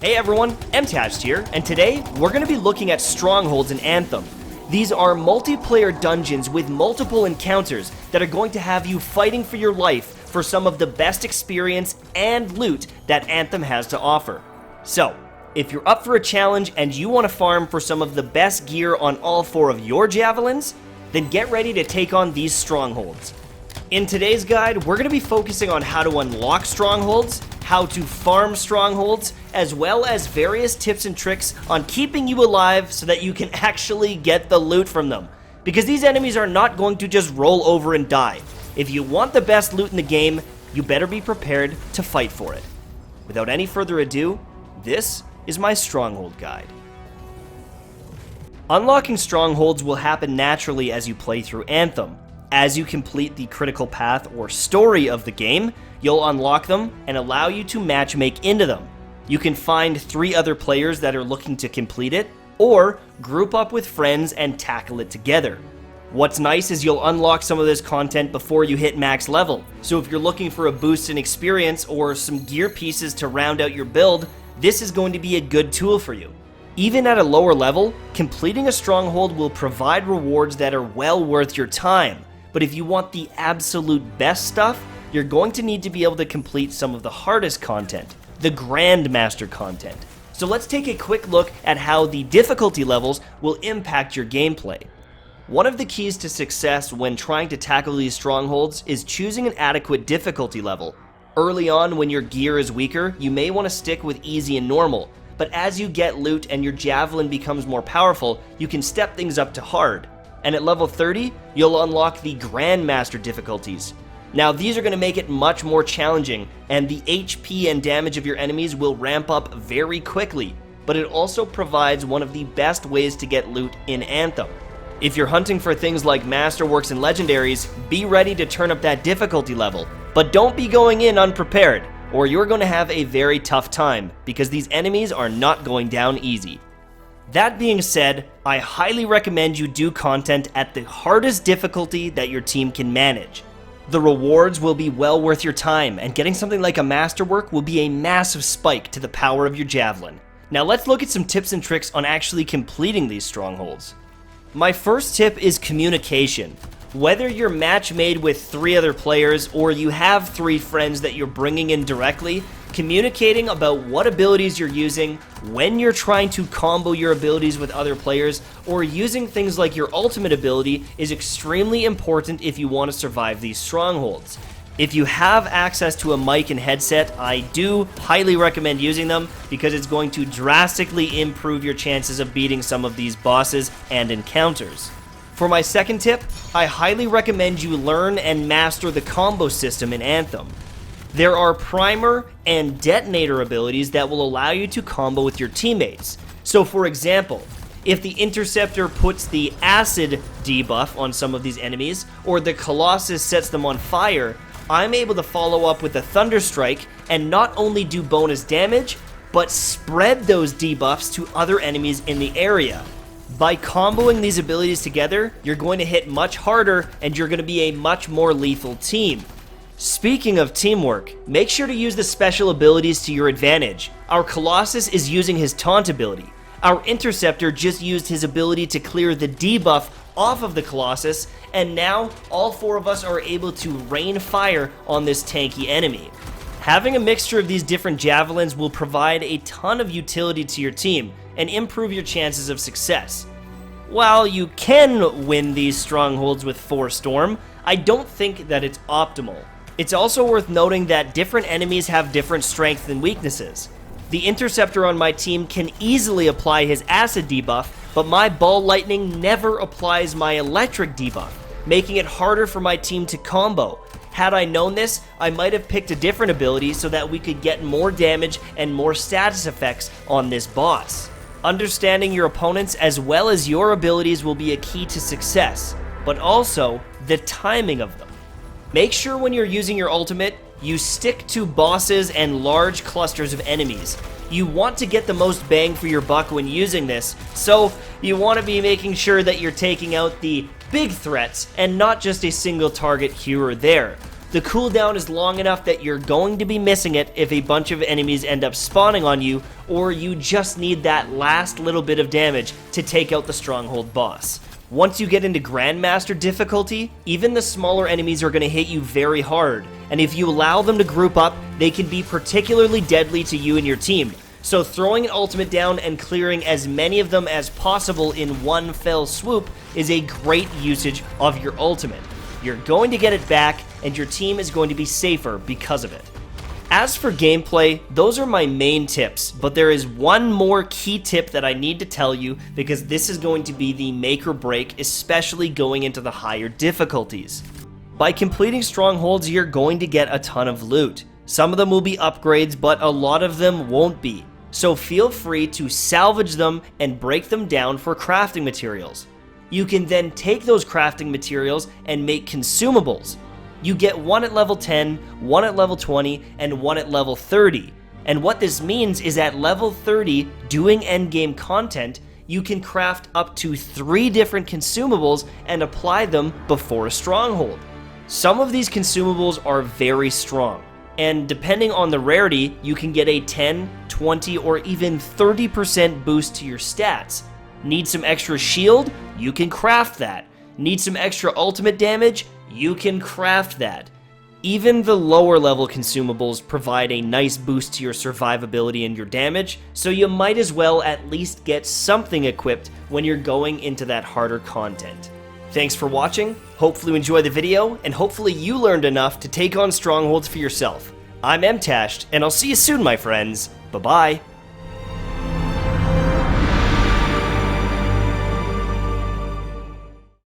Hey everyone, Mtashed here, and today we're going to be looking at strongholds in Anthem. These are multiplayer dungeons with multiple encounters that are going to have you fighting for your life for some of the best experience and loot that Anthem has to offer. So, if you're up for a challenge and you want to farm for some of the best gear on all 4 of your javelins, then get ready to take on these strongholds. In today's guide, we're going to be focusing on how to unlock strongholds, how to farm strongholds, as well as various tips and tricks on keeping you alive so that you can actually get the loot from them. Because these enemies are not going to just roll over and die. If you want the best loot in the game, you better be prepared to fight for it. Without any further ado, this is my stronghold guide. Unlocking strongholds will happen naturally as you play through Anthem. As you complete the critical path or story of the game, you'll unlock them and allow you to matchmake into them. You can find 3 other players that are looking to complete it, or group up with friends and tackle it together. What's nice is you'll unlock some of this content before you hit max level, so if you're looking for a boost in experience or some gear pieces to round out your build, this is going to be a good tool for you. Even at a lower level, completing a stronghold will provide rewards that are well worth your time. But if you want the absolute best stuff, you're going to need to be able to complete some of the hardest content, the Grandmaster content. So let's take a quick look at how the difficulty levels will impact your gameplay. One of the keys to success when trying to tackle these strongholds is choosing an adequate difficulty level. Early on, when your gear is weaker, you may want to stick with easy and normal, but as you get loot and your javelin becomes more powerful, you can step things up to hard. And at level 30, you'll unlock the Grandmaster difficulties. Now these are going to make it much more challenging, and the HP and damage of your enemies will ramp up very quickly, but it also provides one of the best ways to get loot in Anthem. If you're hunting for things like Masterworks and Legendaries, be ready to turn up that difficulty level, but don't be going in unprepared, or you're going to have a very tough time, because these enemies are not going down easy. That being said, I highly recommend you do content at the hardest difficulty that your team can manage. The rewards will be well worth your time, and getting something like a Masterwork will be a massive spike to the power of your javelin. Now let's look at some tips and tricks on actually completing these strongholds. My first tip is communication. Whether you're match made with 3 other players or you have 3 friends that you're bringing in directly, communicating about what abilities you're using, when you're trying to combo your abilities with other players, or using things like your ultimate ability is extremely important if you want to survive these strongholds. If you have access to a mic and headset, I do highly recommend using them because it's going to drastically improve your chances of beating some of these bosses and encounters. For my second tip, I highly recommend you learn and master the combo system in Anthem. There are primer and detonator abilities that will allow you to combo with your teammates. So for example, if the interceptor puts the acid debuff on some of these enemies, or the Colossus sets them on fire, I'm able to follow up with a Thunder Strike and not only do bonus damage, but spread those debuffs to other enemies in the area. By comboing these abilities together, you're going to hit much harder and you're going to be a much more lethal team. Speaking of teamwork, make sure to use the special abilities to your advantage. Our Colossus is using his taunt ability. Our Interceptor just used his ability to clear the debuff off of the Colossus, and now all 4 of us are able to rain fire on this tanky enemy. Having a mixture of these different javelins will provide a ton of utility to your team and improve your chances of success. While you can win these strongholds with 4 Storm, I don't think that it's optimal. It's also worth noting that different enemies have different strengths and weaknesses. The Interceptor on my team can easily apply his acid debuff, but my Ball Lightning never applies my electric debuff, making it harder for my team to combo. Had I known this, I might have picked a different ability so that we could get more damage and more status effects on this boss. Understanding your opponents as well as your abilities will be a key to success, but also the timing of them. Make sure when you're using your ultimate, you stick to bosses and large clusters of enemies. You want to get the most bang for your buck when using this, so you want to be making sure that you're taking out the big threats and not just a single target here or there. The cooldown is long enough that you're going to be missing it if a bunch of enemies end up spawning on you, or you just need that last little bit of damage to take out the stronghold boss. Once you get into Grandmaster difficulty, even the smaller enemies are going to hit you very hard, and if you allow them to group up, they can be particularly deadly to you and your team. So throwing an ultimate down and clearing as many of them as possible in one fell swoop is a great usage of your ultimate. You're going to get it back, and your team is going to be safer because of it. As for gameplay, those are my main tips, but there is one more key tip that I need to tell you because this is going to be the make or break, especially going into the higher difficulties. By completing strongholds, you're going to get a ton of loot. Some of them will be upgrades, but a lot of them won't be. So feel free to salvage them and break them down for crafting materials. You can then take those crafting materials and make consumables. You get one at level 10, one at level 20, and one at level 30. And what this means is at level 30, doing endgame content, you can craft up to 3 different consumables and apply them before a stronghold. Some of these consumables are very strong, and depending on the rarity, you can get a 10, 20, or even 30% boost to your stats. Need some extra shield? You can craft that. Need some extra ultimate damage? You can craft that. Even the lower level consumables provide a nice boost to your survivability and your damage, so you might as well at least get something equipped when you're going into that harder content. Thanks for watching, hopefully you enjoyed the video, and hopefully you learned enough to take on strongholds for yourself. I'm Mtashed, and I'll see you soon, my friends. Bye-bye.